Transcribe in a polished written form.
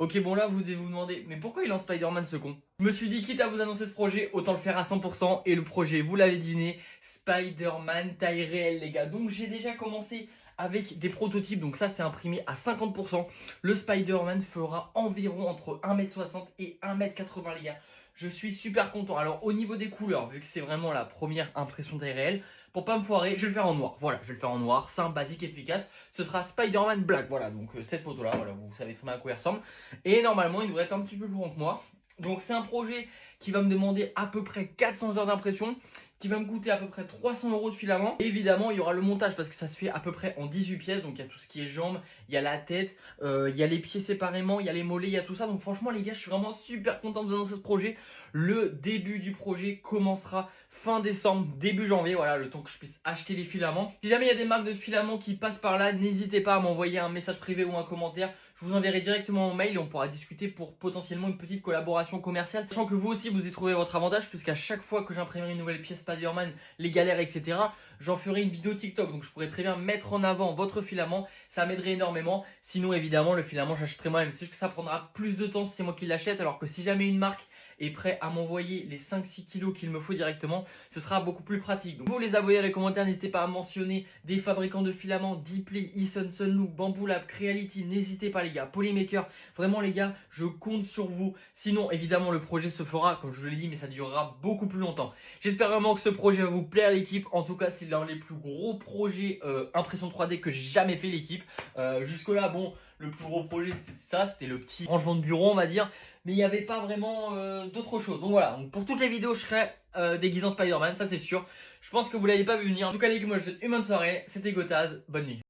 Ok, bon là, vous devez vous demander, mais pourquoi il lance Spider-Man ce con? Je me suis dit, quitte à vous annoncer ce projet, autant le faire à 100%. Et le projet, vous l'avez deviné, Spider-Man taille réelle, les gars. Donc j'ai déjà commencé avec des prototypes, donc ça c'est imprimé à 50%. Le Spider-Man fera environ entre 1m60 et 1m80, les gars. Je suis super content. Alors au niveau des couleurs, vu que c'est vraiment la première impression taille réelle, pour pas me foirer, je vais le faire en noir. Voilà, je vais le faire en noir, simple, basique, efficace. Ce sera Spider-Man Black. Voilà, donc cette photo-là, voilà, vous savez très bien à quoi il ressemble. Et normalement, il devrait être un petit peu plus grand que moi. Donc c'est un projet qui va me demander à peu près 400 heures d'impression, qui va me coûter à peu près 300 € de filament. Et évidemment, il y aura le montage parce que ça se fait à peu près en 18 pièces. Donc il y a tout ce qui est jambes, il y a la tête, il y a les pieds séparément, il y a les mollets, il y a tout ça. Donc franchement les gars, je suis vraiment super content de vous annoncer ce projet. Le début du projet commencera fin décembre, début janvier. Voilà, le temps que je puisse acheter les filaments. Si jamais il y a des marques de filaments qui passent par là, n'hésitez pas à m'envoyer un message privé ou un commentaire. Je vous enverrai directement mon mail et on pourra discuter pour potentiellement une petite collaboration commerciale. Sachant que vous aussi vous y trouverez votre avantage puisqu'à chaque fois que j'imprimerai une nouvelle pièce Spider-Man, les galères, etc., j'en ferai une vidéo TikTok. Donc je pourrais très bien mettre en avant votre filament. Ça m'aiderait énormément. Sinon évidemment le filament j'achèterai moi-même. C'est juste que ça prendra plus de temps si c'est moi qui l'achète. Alors que si jamais une marque est prêt à m'envoyer les 5-6 kilos qu'il me faut directement, ce sera beaucoup plus pratique. Donc vous les abonnés dans les commentaires, n'hésitez pas à mentionner des fabricants de filaments, Dplay, Eason, Sunlook, Bamboo Lab, Creality, n'hésitez pas les gars, Polymaker, vraiment les gars, je compte sur vous. Sinon évidemment le projet se fera, comme je vous l'ai dit, mais ça durera beaucoup plus longtemps. J'espère vraiment que ce projet va vous plaire l'équipe, en tout cas c'est l'un des plus gros projets impression 3D que j'ai jamais fait l'équipe. Jusque là bon, le plus gros projet c'était ça, c'était le petit rangement de bureau on va dire. Mais il n'y avait pas vraiment d'autre chose. Donc voilà, donc pour toutes les vidéos, je serai déguisé en Spider-Man, ça c'est sûr. Je pense que vous l'avez pas vu venir. En tout cas, les gars, moi je vous souhaite une bonne soirée. C'était Gotaz, bonne nuit.